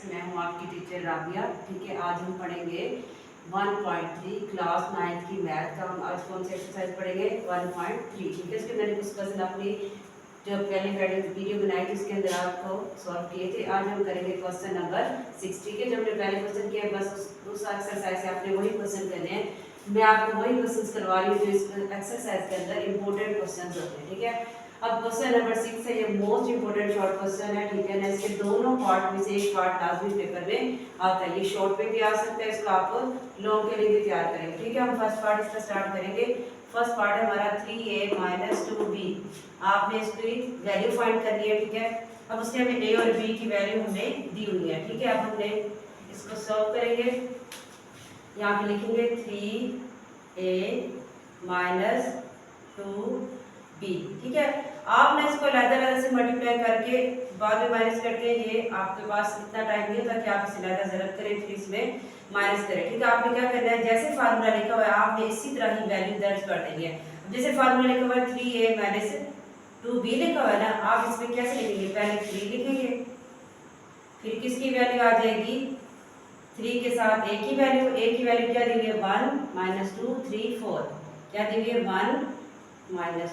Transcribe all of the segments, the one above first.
मैं हूँ आपकी टीचर राबिया। ठीक है, आज हम पढ़ेंगे 1.3 क्लास 9th की मैथ का। हम आज कौन सी एक्सरसाइज पढ़ेंगे? 1.3। ठीक है, इसके मैंने डिस्कशन अपनी जो पहले वीडियो बनाई थी उसके अंदर आपको सॉल्व किए थे। आज हम करेंगे क्वेश्चन नंबर 6। ठीक है, जो हमने पहले क्वेश्चन किया बस उस एक्सरसाइज से आपने वही क्वेश्चन करने हैं। मैं आपको वही क्वेश्चन करवा रही हूँ जो इस एक्सरसाइज के अंदर इंपॉर्टेंट क्वेश्चन होते हैं। ठीक है, अब क्वेश्चन नंबर 6 है, ये मोस्ट इंपोर्टेंट शॉर्ट क्वेश्चन है। ठीक है ना, इसके दोनों पार्ट में से एक पार्ट लाजमी पेपर में आता है। ये शॉर्ट में भी आ सकता है, इसको आप लॉन्ग के लिए भी तैयार करेंगे। ठीक है, हम फर्स्ट पार्ट इसका स्टार्ट करेंगे। फर्स्ट पार्ट है हमारा 3a - 2b। आपने इसकी वैल्यू फाइंड करनी है। ठीक है, अब उसके हमें a और b की वैल्यू हमें दी हुई है। ठीक है, अब हमने इसको सॉल्व करेंगे। यहाँ पे लिखेंगे 3a - 2b। ठीक है, आपने इसको लहदा से मल्टीप्लाई करके बाद में माइनस करते हैं। ये आपके पास इतना टाइम नहीं होता कि आप इसे लहदा जरब करें फिर इसमें माइनस करें। ठीक है, आपने क्या करना है, जैसे फार्मूला लिखा हुआ है आपने इसी तरह ही वैल्यू दर्ज कर देनी है। जैसे फार्मूला लिखा हुआ है 3a - 2b लिखा हुआ है ना, आप इसमें कैसे लिखेंगे? पहले 3 लिखेंगे, फिर किसकी वैल्यू आ जाएगी? 3 के साथ a की वैल्यू। a की वैल्यू क्या दी हुई है? 1 - 2 3 4। क्या दी हुई है? 1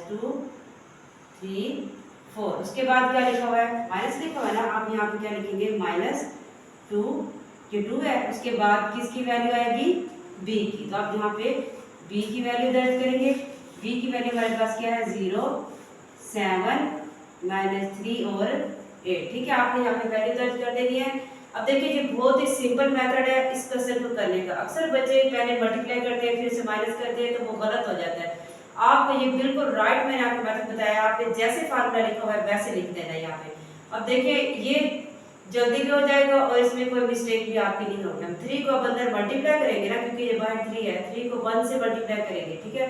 - 2 3 4। उसके बाद क्या लिखा हुआ है? माइनस लिखा हुआ है ना, आप यहाँ पे क्या लिखेंगे? -2। ये 2 है। उसके बाद किसकी वैल्यू आएगी? b की। तो आप यहाँ पे b की वैल्यू दर्ज करेंगे। b की वैल्यू हमारे पास क्या है? 0 7 -3 और 8। ठीक है, आपने यहाँ पे वैल्यू दर्ज कर देनी है। अब देखिए, ये बहुत ही सिंपल मेथड है इस क्वेश्चन को करने का। अक्सर बच्चे पहले मल्टीप्लाई करते हैं फिर से माइनस करते हैं तो वो गलत हो जाता है। आपको ये बिल्कुल राइट मैंने आपको मेथड बताया, आपने जैसे फार्मूला लिखा हुआ है वैसे लिख देना है यहाँ पे। अब देखिए, ये जल्दी भी हो जाएगा और इसमें कोई मिस्टेक भी आपकी नहीं होगी। हम 3 को अब अंदर मल्टीप्लाई करेंगे ना, क्योंकि ये बाहर 3 है, 3 को 1 से मल्टीप्लाई करेंगे। ठीक है,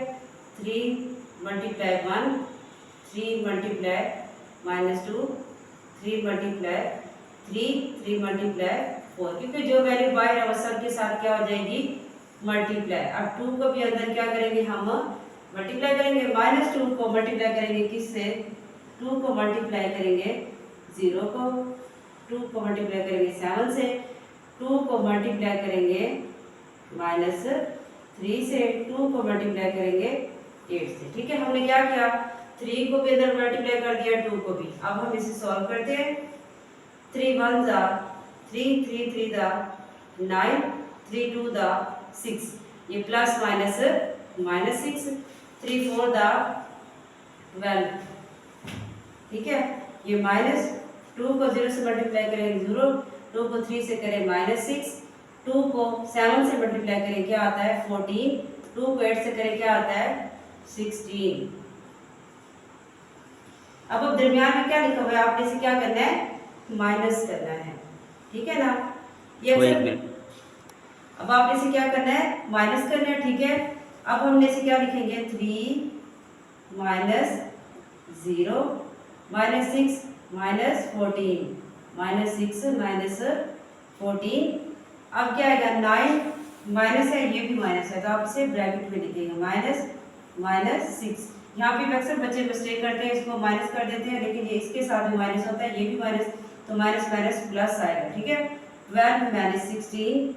3 × 1 3 × -2 3 × 3 3 × 4, क्योंकि जो वैल्यू बाहर है वो सब के साथ क्या हो जाएगी? मल्टीप्लाई। अब 2 को भी अंदर क्या करेंगे? हम मल्टीप्लाई करेंगे। -2 को मल्टीप्लाई करेंगे किससे? 2 को मल्टीप्लाई करेंगे 0 को, 2 को मल्टीप्लाई करेंगे 7 से, 2 को मल्टीप्लाई करेंगे -3 से, 2 को मल्टीप्लाई करेंगे 8 से। ठीक है, हमने क्या किया? 3 को भी अंदर मल्टीप्लाई कर दिया, 2 को भी। अब हम इसे सॉल्व करते हैं। 3 1 3 3 3 9 3 2 6। ये प्लस माइनस -6, 3 4 12। ठीक है, ये -2 को 0 से मल्टीप्लाई करेंगे 0, 2 को 3 से करें -6, 2 को 7 से मल्टीप्लाई करें क्या आता है? 14, 2 को 8 से करें क्या आता है? 16। अब दरमियान में क्या लिखा हुआ है? आपने इसे क्या करना है? माइनस करना है। ठीक है ना, ये अब आपने इसे क्या करना है? माइनस करना है। ठीक है, अब हमने इसे क्या लिखेंगे? 3 - 0 -6 -14 -6 -14। अब क्या आएगा? 9 माइनस है, ये भी माइनस है, तो आप इसे ब्रैकेट में लिखेंगे -6। यहाँ पे अक्सर बच्चे मिस्टेक करते हैं, इसको माइनस कर देते हैं, लेकिन ये इसके साथ भी माइनस होता है, ये भी माइनस, तो माइनस माइनस प्लस आएगा। ठीक है, 12 - 16।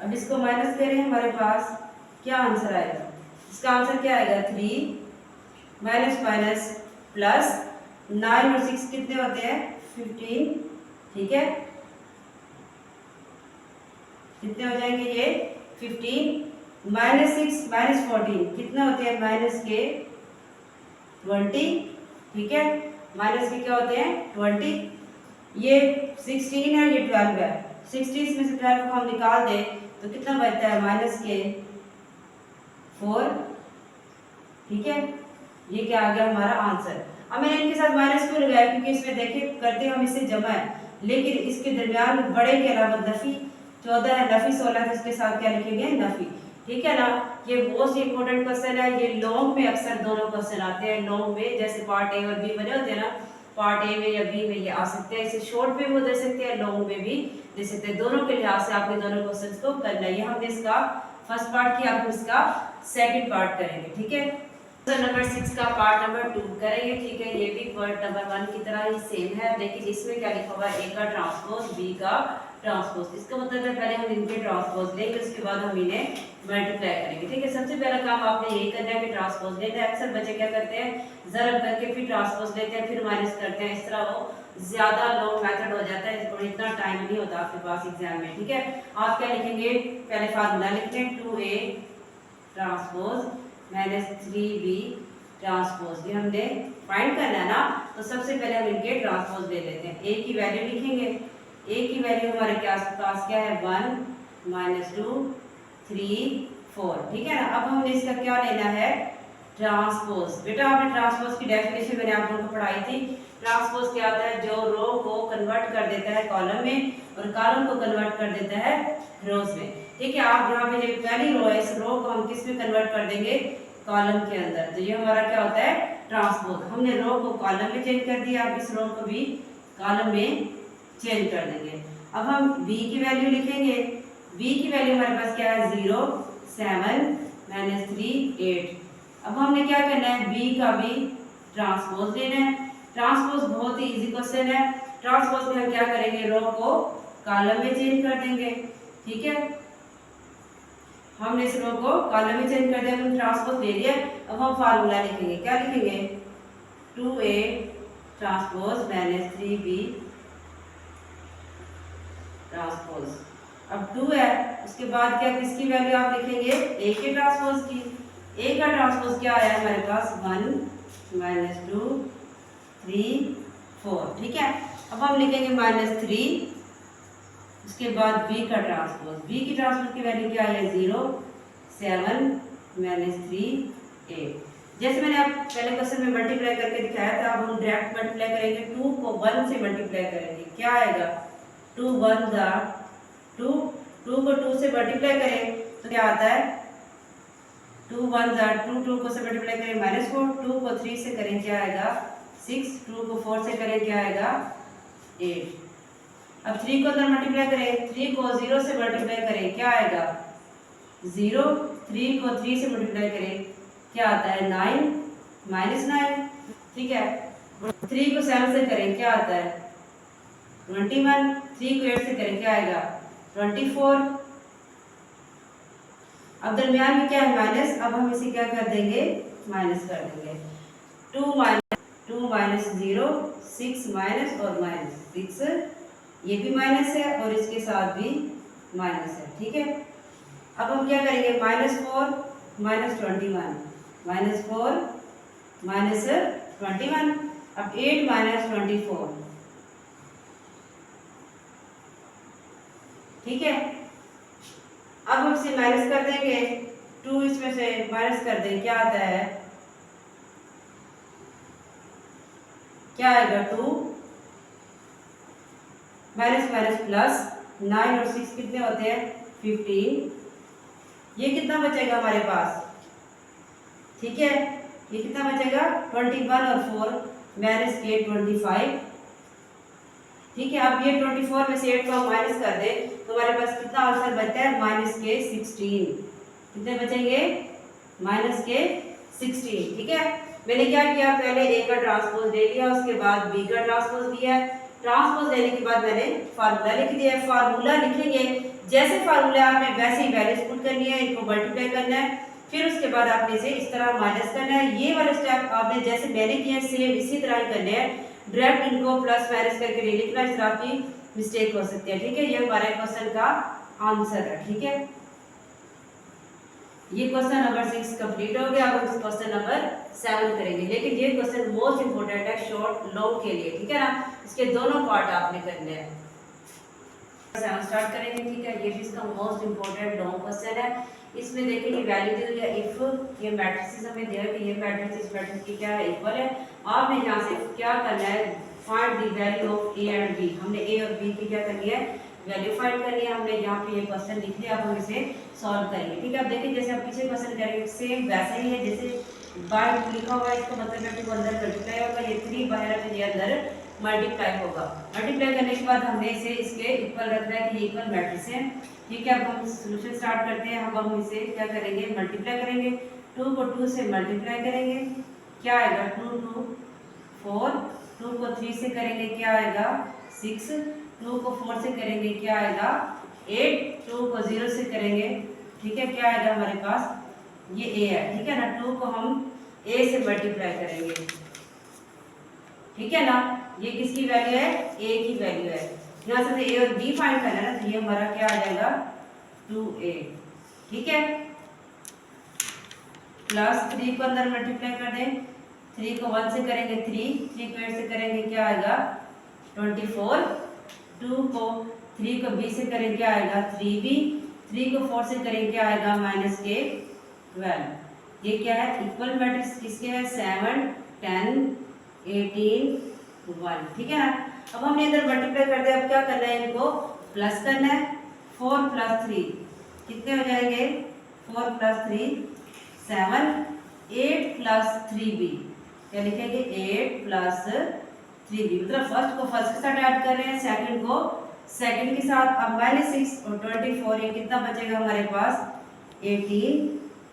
अब इसको माइनस करें, हमारे पास क्या आंसर आएगा? इसका आंसर क्या आएगा? 3 माइनस माइनस प्लस 9 और 6 कितने होते हैं? 15। ठीक है, कितने हो जाएंगे ये? 15 -6 -14 कितने होते हैं? माइनस के 20। ठीक है, माइनस के क्या होते हैं? 20। ये 16 है, ये 12 है। 16 में से 12 को हम निकाल दें तो कितना बचता है? -4। ठीक है, ये क्या आ गया हमारा आंसर। अब मैंने इनके साथ माइनस क्यों लगाया? क्योंकि इसमें देखिए करते हम इससे जमा है, लेकिन इसके दरमियान बड़े के अलावा नफी 14 है, नफी 16 है, इसके साथ क्या लिखेंगे? नफी। ठीक है ना, ये मोस्ट इंपोर्टेंट क्वेश्चन है। ये लॉन्ग में अक्सर दोनों क्वेश्चन आते हैं। लॉन्ग में जैसे पार्ट ए और बी बने होते हैं ना, पार्ट ए में या बी में ये आ सकते हैं। इसे शॉर्ट में वो दे सकते हैं, लॉन्ग में भी दे सकते हैं। दोनों के लिहाज से आपने दोनों क्वेश्चंस को करना है। ये हमने इसका फर्स्ट पार्ट किया, अब हम इसका सेकंड पार्ट करेंगे। ठीक है, नंबर 6 का पार्ट नंबर 2 करेंगे। ठीक है, ये भी वर्ड नंबर 1 की तरह ही सेम है, लेकिन इसमें क्या लिखा हुआ है, ए का ट्रांसपोज बी का ट्रांसपोज। इसका मतलब है पहले हम इनके ट्रांसपोज लेंगे, उसके बाद हम इन्हें मल्टीप्लाई करेंगे। ठीक है, सबसे पहला काम आपने यही करना है कि ट्रांसपोज लेते हैं। अक्सर बच्चे क्या करते हैं, ज़रब करके फिर ट्रांसपोज लेते हैं, फिर माइनस करते हैं। इस तरह वो ज्यादा लॉन्ग मेथड हो जाता है और इतना टाइम नहीं होता आपके पास एग्जाम में। ठीक है, आप क्या लिखेंगे, पहले फार्मूला लिखते हैं 2a ट्रांसपोज -3b ट्रांसपोज। ये हमने फाइंड करना है ना, तो सबसे पहले हम इनके ट्रांसपोज ले लेते हैं। a की वैल्यू लिखेंगे, a की वैल्यू हमारे पास क्या है, 1 -2 3 4। ठीक है ना, अब हमने इसका क्या लेना है, ट्रांसपोज। बेटा आपने ट्रांसपोज की डेफिनेशन मैंने आप लोगों को पढ़ाई थी। ट्रांसपोज क्या होता है, जो रो को कन्वर्ट कर देता है कॉलम में और कॉलम को कन्वर्ट कर देता है रोज में। ठीक है, आप यहाँ पे जो पहली रो है, इस रो को हम किस में कन्वर्ट कर देंगे, कॉलम के अंदर। तो ये हमारा क्या होता है, ट्रांसपोज। हमने रो को कॉलम में चेंज कर दिया, अब इस रो को भी कॉलम में चेंज कर देंगे। अब हम b की वैल्यू लिखेंगे। b की वैल्यू हमारे पास क्या है, 0 7 -3 8। अब हमने क्या करना है, b का भी ट्रांसपोज लेना है। ट्रांसपोज बहुत ही इजी क्वेश्चन है। ट्रांसपोज में हम क्या करेंगे, रो को कॉलम में चेंज कर देंगे। ठीक है, हमने इस रो को कॉलम में चेंज कर दिया, हमने ट्रांसपोज ले लिया। अब हम फार्मूला लिखेंगे, क्या लिखेंगे, 2a ट्रांसपोज -3b ट्रांसपोज। अब 2 है, उसके बाद क्या, किसकी वैल्यू आप लिखेंगे, a के ट्रांसपोज की। a का ट्रांसपोज क्या आया हमारे पास, 1 -2 3 4। ठीक है, अब हम लिखेंगे -3, उसके बाद b का ट्रांसपोज। b की ट्रांसपोज की वैल्यू क्या है, 0 7 -3 8। जैसे मैंने आप पहले क्वेश्चन में मल्टीप्लाई करके दिखाया था, अब हम डायरेक्ट मल्टीप्लाई करेंगे। 2 को 1 से मल्टीप्लाई करेंगे, क्या आएगा, 2 1 जा 2, 2 को 2 से मल्टीप्लाई करें तो क्या आता है, 2 1 जा 2, 2 को से मल्टीप्लाई करें -4, 2 को 3 से करें क्या आएगा 6, 2 को 4 से करें क्या आएगा 8। अब 3 को अंदर मल्टीप्लाई करें, 3 को 0 से मल्टीप्लाई करें क्या आएगा 0, 3 को 3 से मल्टीप्लाई करें क्या आता है 9 -9। ठीक है, 3 को 7 से करें क्या आता है 21, 3 को 8 से करें क्या आएगा 24। अब दरमियान में क्या है माइनस, अब हम इसे क्या कर देंगे, माइनस कर देंगे। 2 - 0 6 माइनस और -6, ये भी माइनस है और इसके साथ भी माइनस है। ठीक है, अब हम क्या करेंगे, -4 -21 -4 -21। अब 8 -24। ठीक है, अब हम इसे माइनस कर देंगे, 2 इसमें से माइनस कर देंगे क्या आता है, क्या आएगा 2 माइनस माइनस प्लस 9 और 6 कितने होते हैं 15। ये कितना बचेगा हमारे पास, ठीक है, ये कितना बचेगा 21 और 4 माइनस के 25। ठीक है, अब ये 24 में से 8 को हम माइनस कर दें तो हमारे पास कितना आंसर बचता है -16। कितने बचेंगे -16। ठीक है, मैंने क्या किया, पहले ए का ट्रांसपोज ले लिया, उसके बाद बी का ट्रांसपोज लिया। ट्रांसपोज लेने के बाद मैंने फार्मूला लिख दिया। फार्मूला लिखेंगे, जैसे फार्मूला आपने वैसे ही वैल्यूज पुट करनी है, इनको मल्टीप्लाई करना है, फिर उसके बाद आपने इसे इस तरह माइनस करना है। ये वाले स्टेप आपने जैसे मैंने किया सेम इसी तरह ही करने हैं। डायरेक्ट इनको प्लस माइनस करके नहीं लिखना, इस तरह आपकी मिस्टेक हो सकती है। ठीक है, ये हमारे क्वेश्चन का आंसर है। ठीक है, ये क्वेश्चन नंबर 6 कंप्लीट हो गया। अब हम क्वेश्चन नंबर 7 करेंगे, लेकिन ये क्वेश्चन मोस्ट इंपोर्टेंट है शॉर्ट लॉन्ग के लिए। ठीक है ना, इसके दोनों पार्ट आपने करने हैं। 7 स्टार्ट करेंगे। ठीक है, ये भी इसका मोस्ट इंपोर्टेंट लॉन्ग क्वेश्चन है। इसमें देखिए ये वैल्यू दी हुई है, इफ ये मैट्रिसेस हमें दिया है कि ये मैट्रिक्स इस मैट्रिक्स की क्या है इक्वल है। आपने यहाँ से क्या करना है, find the value of A and B. हमने ए और बी की क्या करनी है, वैल्यू फाइंड करनी है। हमने यहाँ पे ये क्वेश्चन लिख लिया, अब हम इसे सॉल्व करेंगे। ठीक है, अब देखिए जैसे आप पीछे क्वेश्चन करेंगे सेम वैसे ही है, जैसे बाय लिखा हुआ है, इसका मतलब है कि अंदर मल्टीप्लाई होगा, ये 3 बाहर है तो ये अंदर मल्टीप्लाई होगा। मल्टीप्लाई करने के बाद हमने इसे इसके इक्वल रखना है कि ये इक्वल मैट्रिक्स है। ठीक है, अब हम सॉल्यूशन स्टार्ट करते हैं। अब हम इसे क्या करेंगे, मल्टीप्लाई करेंगे। 2 को 2 से मल्टीप्लाई करेंगे, क्या आएगा 2 2 4, 2 को 3 से करेंगे क्या आएगा 6, 2 को 4 से करेंगे क्या आएगा 8, 2 को 0 से करेंगे, ठीक है, क्या आएगा हमारे पास ये a है, ठीक है ना। 2 को हम a से मल्टीप्लाई करेंगे, ठीक है ना। ये किसकी वैल्यू है a की वैल्यू है। यहाँ से a और b फाइंड करना है ना, तो ये हमारा क्या आ जाएगा 2a, ठीक है। प्लस 3 को अंदर मल्टीप्लाई कर दें, 3 को 1 से करेंगे 3 को 8 से करेंगे क्या आएगा 24, 2 को 3 को b से करेंगे क्या आएगा 3b, 3 को 4 से करेंगे क्या आएगा -k 12। ये क्या है इक्वल मैट्रिक्स किसके है 7 10 18 1, ठीक है ना। अब हमने इधर मल्टीप्लाई कर दिया, अब क्या करना है इनको प्लस करना है। 4 + 3 कितने हो जाएंगे 4 + 3 7, 8 + 3b, क्या लिखेंगे 8 + 3b, मतलब फर्स्ट को फर्स्ट के साथ ऐड कर रहे हैं, सेकंड को सेकंड के साथ। अब -6 और 24, ये कितना बचेगा हमारे पास 18,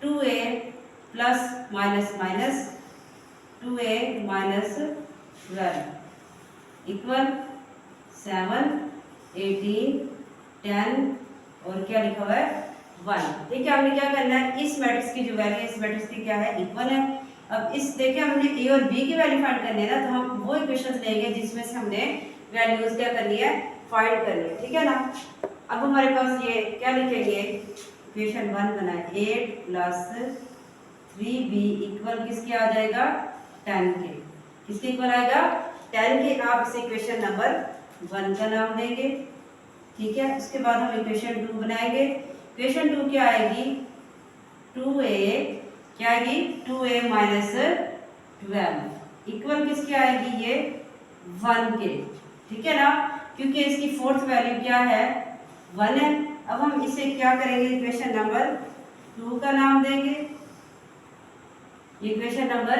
2a plus minus minus 2a - 12 equal 7 18 10 और क्या लिखा हुआ है 1। देखिए हमने क्या करना है, इस मैट्रिक्स की जो वैल्यू है इस मैट्रिक्स की क्या है इक्वल है। अब इस देखिए हमने a और b की वैल्यू फाइंड करनी है ना, तो हम वो इक्वेशंस लेंगे जिसमें से हमने वैल्यूज क्या करनी है फाइंड करनी है, ठीक है ना। अब हमारे पास ये क्या लिखेंगे इक्वेशन 1 बनाए 8 + 3b इक्वल किसके आ जाएगा 10 के, किसके इक्वल आएगा 10 के। आप इसे इक्वेशन नंबर 1 का नाम देंगे, ठीक है। उसके बाद हम इक्वेशन 2 बनाएंगे। इक्वेशन 2 क्या आएगी 2a, क्या आएगी 2a - 12 इक्वल किसके आएगी ये 1 के, ठीक है ना, क्योंकि इसकी फोर्थ वैल्यू क्या है 1 है। अब हम इसे क्या करेंगे इक्वेशन नंबर 2 का नाम देंगे, इक्वेशन नंबर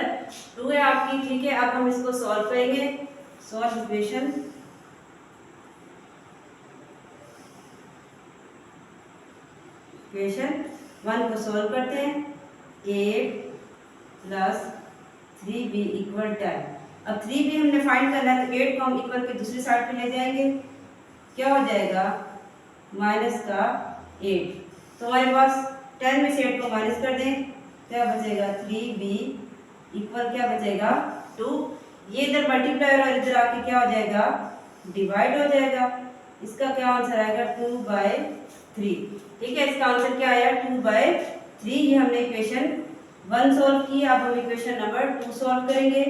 2 है आपकी, ठीक है। अब हम इसको सॉल्व करेंगे, सॉल्व इक्वेशन इक्वेशन 1 को सॉल्व करते हैं 8 + 3b = 10। अब 3b हमने फाइंड करना है, तो 8 को हम इक्वल के दूसरी साइड पे ले जाएंगे, क्या हो जाएगा -8। तो हमारे पास 10 में से 8 को माइनस कर दें, क्या बचेगा 3b इक्वल क्या बचेगा 2। ये इधर मल्टीप्लाई और इधर आके क्या हो जाएगा डिवाइड हो जाएगा। इसका क्या आंसर आएगा 2/3, ठीक है। इसका आंसर क्या आया 2/3। ये हमने इक्वेशन 1 सॉल्व की। अब हम इक्वेशन नंबर 2 सॉल्व करेंगे।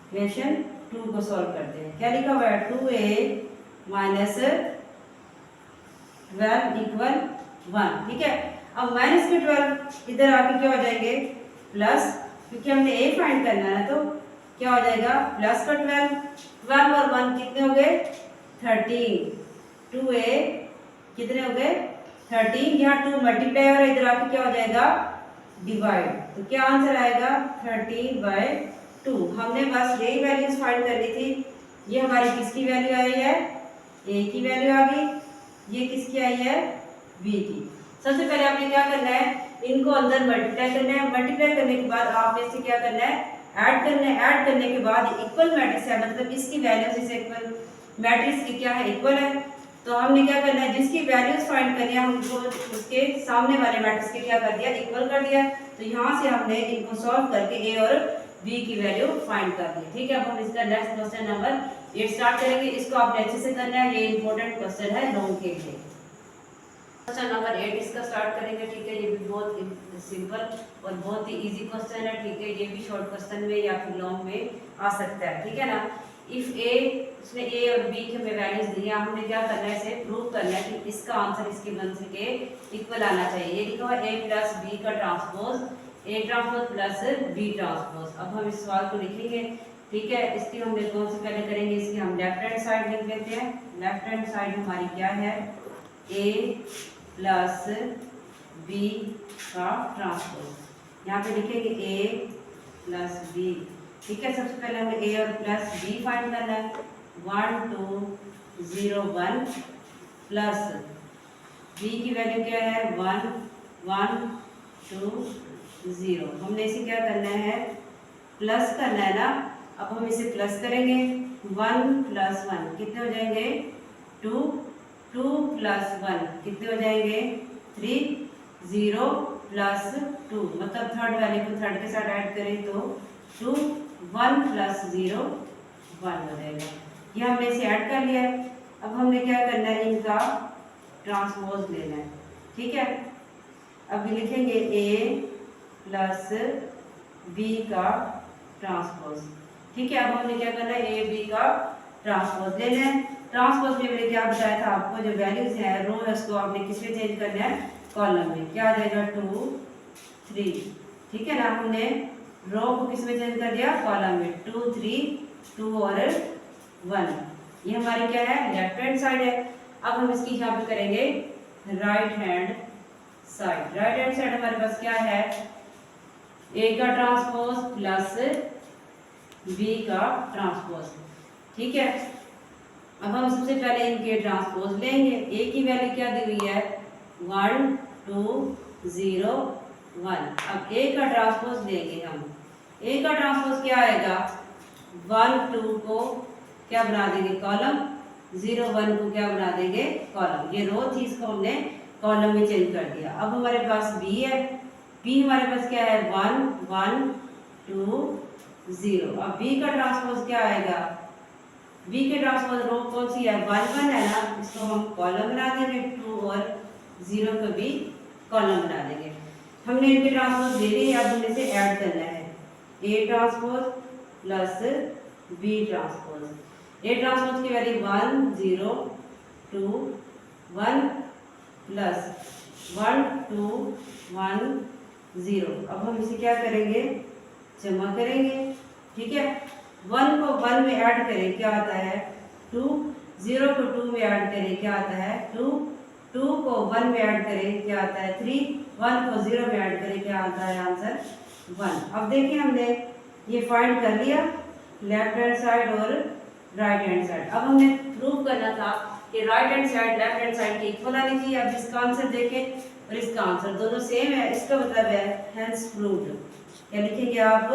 इक्वेशन 2 को सॉल्व करते हैं, क्या लिखा हुआ है 2a - 12 = 1, ठीक है। अब -12 इधर आके क्या हो जाएंगे प्लस, क्योंकि हमने a फाइंड करना है, तो क्या हो जाएगा प्लस का 12 और 1 कितने हो गए 13, 2a कितने हो गए 13, यहाँ 2 मल्टीप्लाई और इधर आके क्या हो जाएगा डिवाइड, तो क्या आंसर आएगा 13/2। हमने बस यही वैल्यूज फाइंड करनी थी। ये हमारी किसकी वैल्यू आई है a की वैल्यू आ गई, ये किसकी आई है b की। सबसे पहले आपने क्या करना है इनको अंदर मल्टीप्लाई करना है, मल्टीप्लाई करने के बाद आपने इसे क्या करना है ऐड करना है। ऐड करने के बाद इक्वल मैट्रिक्स है, मतलब इसकी वैल्यूज इस इक्वल मैट्रिक्स की क्या है इक्वल है। तो हमने क्या करना है जिसकी वैल्यूज फाइंड करनी है हमको उसके सामने वाले मैट्रिक्स के क्या कर दिया इक्वल कर दिया। तो यहाँ से हमने इनको सॉल्व करके a और b की वैल्यू फाइंड कर दी, ठीक है। अब हम इसका नेक्स्ट क्वेश्चन नंबर 8 स्टार्ट करेंगे। इसको आपने अच्छे से करना है, ये इंपॉर्टेंट क्वेश्चन है लॉन्ग के लिए। क्वेश्चन नंबर 8 इसका स्टार्ट करेंगे, ठीक है। ये भी बहुत सिंपल और बहुत ही इजी क्वेश्चन है, ठीक है। ये भी शॉर्ट क्वेश्चन में या फिर लॉन्ग में आ सकता है, ठीक है ना। इफ a, इसने a और b की हमें वैल्यूज दी है, हमने क्या करना है इसे प्रूव करना है कि इसका आंसर इसके आंसर के इक्वल आना चाहिए। ये लिखा हुआ a + b का transpose a transpose plus b transpose. अब हम इस सवाल को लिखेंगे, ठीक है। इसकी हमने कौन से पहले करेंगे, इसकी हम लेफ्ट हैंड साइड लिख लेते हैं। लेफ्ट हैंड साइड हमारी क्या है a + b का ट्रांसपोज। यहाँ पे लिखेंगे a + b, ठीक है। सबसे पहले हमें a और प्लस b फाइंड करना है। 1 2 0 1 प्लस बी की वैल्यू क्या है 1 1 2 0। हमने इसे क्या करना है प्लस करना है ना। अब हम इसे प्लस करेंगे 1 + 1 कितने हो जाएंगे 2 2 + 1 कितने हो जाएंगे 3 0 + 2 मतलब थर्ड वैल्यू को थर्ड के साथ ऐड करें तो 2 1 + 0 1 हो जाएगा। ये हमने इसे ऐड कर लिया है। अब हमने क्या करना है इनका ट्रांसपोज लेना है। ठीक है, अब लिखेंगे a + b का ट्रांसपोज। ठीक है, अब हमने क्या करना है a b का ट्रांसपोज लेना है। ट्रांसपोज में मैंने क्या बताया था आपको, जो वैल्यूज है रो है उसको आपने किस में चेंज करना है कॉलम में। क्या आ जाएगा 2 3। ठीक है ना, हमने रो को किस में चेंज कर दिया कॉलम में 2 3 2 और 1। ये हमारी क्या है लेफ्ट हैंड साइड है। अब हम इसकी यहाँ पे करेंगे right hand side. Right hand side हमारे पास क्या है ए का ट्रांसपोज प्लस बी का ट्रांसपोज। ठीक है, अब हम सबसे पहले इनके ट्रांसपोज लेंगे। ए की वैल्यू क्या दी हुई है 1 2 0 1। अब ए का ट्रांसपोज लेंगे हम। ए का ट्रांसपोज क्या आएगा 1 2 को क्या बना देंगे कॉलम, 0 1 को क्या बना देंगे कॉलम। ये रो थी, इसको हमने कॉलम में चेंज कर दिया। अब हमारे पास बी है। बी हमारे पास क्या है 1 1 2 0। अब बी का ट्रांसपोज क्या आएगा, बी के ट्रांसपोज रो कौन सी है 1 1 है ना, इसको हम कॉलम बना देंगे। 2 और 0 को भी कॉलम बना देंगे। हमने इनके ट्रांसपोज ले लिए। अब हमें इसे ऐड करना है A transpose plus B transpose. A transpose की वैल्यू 1 0 2 1 प्लस 1 2 1 0। अब हम इसे क्या करेंगे जमा करेंगे। ठीक है, 1 को 1 में ऐड करें क्या आता है 2, 0 को 2 में ऐड करें क्या आता है 2, 2 को 1 में ऐड करें क्या आता है 3, 1 को 0 में ऐड करें क्या आता है आंसर 1। अब देखिए हमने ये फाइंड कर लिया लेफ्ट हैंड साइड और राइट हैंड साइड। अब हमने प्रूव करना था कि right hand side left hand side की इक्वल आनी चाहिए। अब इसका आंसर देखें और इसका आंसर दोनों सेम है, इसका मतलब है हेंस प्रूव्ड। क्या लिखेंगे आप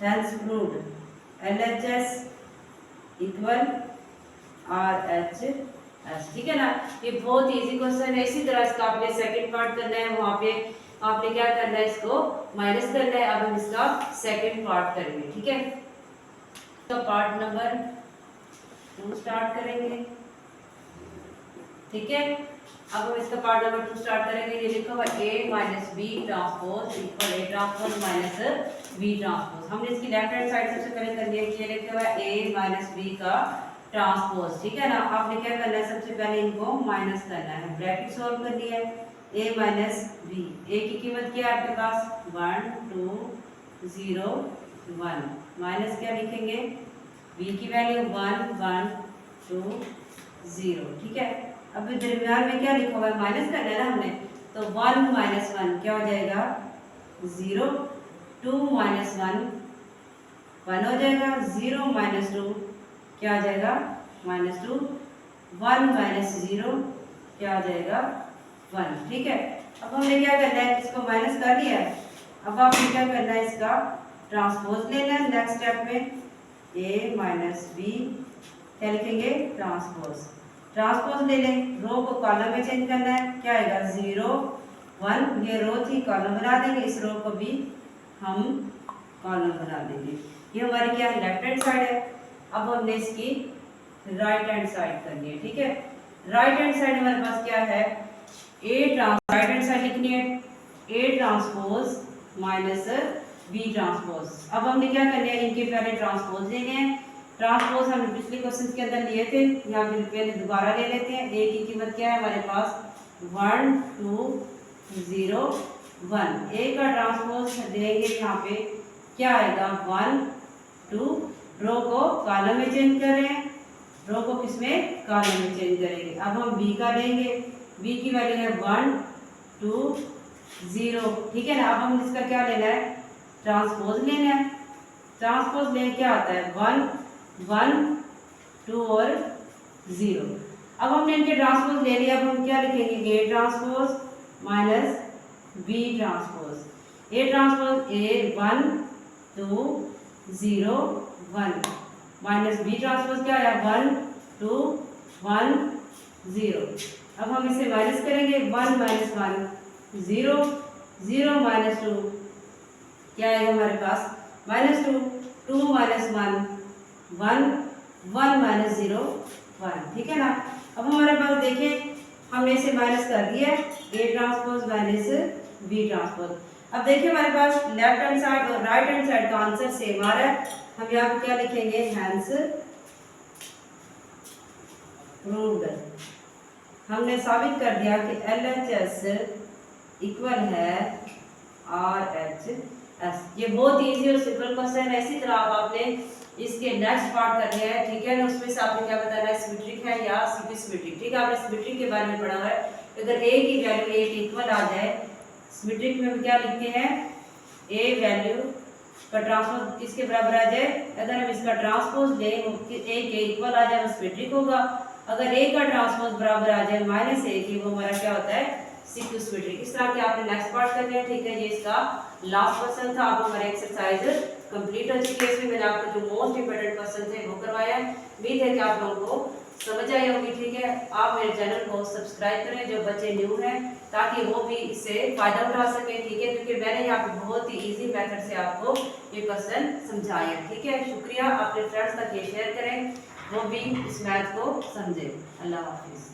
hence proved LHS equal RHS। ठीक है ना, ये बहुत इजी क्वेश्चन है। इसी तरह इसका आपने सेकंड पार्ट करना है, वहां पे आपने क्या करना है इसको माइनस करना है। अब हम इसका सेकंड पार्ट करेंगे। ठीक है, तो पार्ट नंबर 2 स्टार्ट करेंगे। ठीक है, अब हम इसका पार्ट नंबर 2 स्टार्ट करेंगे। ये लिखा हुआ A - B transpose equal A transpose minus B transpose. हमने इसकी लेफ्ट हैंड साइड सबसे पहले कर लिया कि ये लिखा हुआ A - B का ट्रांसपोज। ठीक है ना, आपने क्या करना है सबसे पहले इनको माइनस करना है, ब्रैकेट सॉल्व करनी है। A - B, A की कीमत क्या है आपके पास 1 2 0 1 माइनस क्या लिखेंगे B की वैल्यू 1 1 2 0। ठीक है, अब दरमियान में क्या लिखा हुआ है माइनस करना है ना हमने, तो 1 - 1 क्या हो जाएगा 0, 2 - 1 1 हो जाएगा, 0 - 2 क्या आ जाएगा -2, 1 - 0 क्या आ जाएगा 1। ठीक है, अब हमने क्या करना है इसको माइनस कर लिया है। अब आपने क्या करना है इसका ट्रांसपोज लेना है। नेक्स्ट स्टेप में A - B क्या लिखेंगे ट्रांसपोज। ट्रांसपोज ले लें, रो को कॉलम में चेंज करना है। क्या आएगा 0 1, ये रो थी कॉलम बना देंगे, इस रो को भी हम कॉलम बना देंगे। ये हमारी क्या लेफ्ट हैंड साइड है। अब हमने इसकी राइट हैंड साइड करनी है। ठीक है, राइट हैंड साइड हमारे पास क्या है राइट हैंड साइड लिखनी है A transpose minus B transpose. अब हमने क्या करना है इनके पहले ट्रांसपोज लेने हैं। ट्रांसपोज हमने पिछले क्वेश्चन के अंदर लिए थे, यहाँ पे पहले दोबारा ले लेते हैं। A की कीमत क्या है हमारे पास 1 2 0 1। A का ट्रांसपोज देंगे यहाँ पे क्या आएगा 1 2, रो को कॉलम में चेंज कर रहे हैं, रो को किसमें कॉलम में चेंज करेंगे। अब हम B का लेंगे, B की वैल्यू है 1 2 0। ठीक है ना, अब हम इसका क्या लेना है ट्रांसपोज लेना है। ट्रांसपोज ले क्या आता है 1 1 2 और 0। अब हमने इनके ट्रांसपोज ले लिया, अब हम क्या लिखेंगे, A transpose minus B transpose. A transpose A 1 2 0 1 minus B transpose क्या आया 1 2 1 0। अब हम इसे माइनस करेंगे, 1 माइनस 1 0 0 माइनस 2 क्या आएगा हमारे पास माइनस 2 2 माइनस 1 1 1 माइनस 0 1, ठीक है ना। अब हमारे पास देखें हमने इसे माइनस कर दिया A transpose minus B transpose. अब देखिए हमारे पास लेफ्ट हैंड साइड और राइट हैंड साइड का आंसर सेम आ रहा है। हम यहाँ पे क्या लिखेंगे, हैंस प्रूव्ड। हमने साबित कर दिया कि LHS इक्वल है RHS। ये बहुत इजी और सिंपल क्वेश्चन है। इसी तरह आप आपने इसके नेक्स्ट पार्ट करने हैं, ठीक है ना। उसमें से आपने क्या बताना है, सिमेट्रिक है या सीपी सिमेट्रिक, ठीक है। आपने सिमेट्रिक के बारे में पढ़ा हुआ है। अगर a की वैल्यू a के इक्वल आ जाए, सिमेट्रिक में हम क्या लिखते हैं, a वैल्यू का ट्रांसपोज किसके बराबर आ जाए, अगर हम इसका ट्रांसपोज लें a के इक्वल आ जाए वो सिमेट्रिक होगा। अगर a का ट्रांसपोज बराबर आ जाए माइनस a की, वो हमारा क्या होता है, सीक्यू सिमेट्रिक। इस तरह के आपने नेक्स्ट पार्ट करने हैं, ठीक है। ये इसका लास्ट क्वेश्चन था। अब हमारी एक्सरसाइज कंप्लीट हो चुकी है। इसमें मैंने आपको जो मोस्ट इंपोर्टेंट क्वेश्चन थे वो करवाया है। उम्मीद है कि आप लोगों को समझ आई होगी, ठीक है। आप मेरे चैनल को सब्सक्राइब करें जो बच्चे न्यू हैं, ताकि वो भी इससे फायदा उठा सकें, ठीक है। क्योंकि मैंने यहाँ पे बहुत ही इजी मेथड से आपको ये क्वेश्चन समझाए हैं, ठीक है। शुक्रिया। अपने फ्रेंड्स तक ये शेयर करें, वो भी इस मैथ को समझें। अल्लाह हाफिज।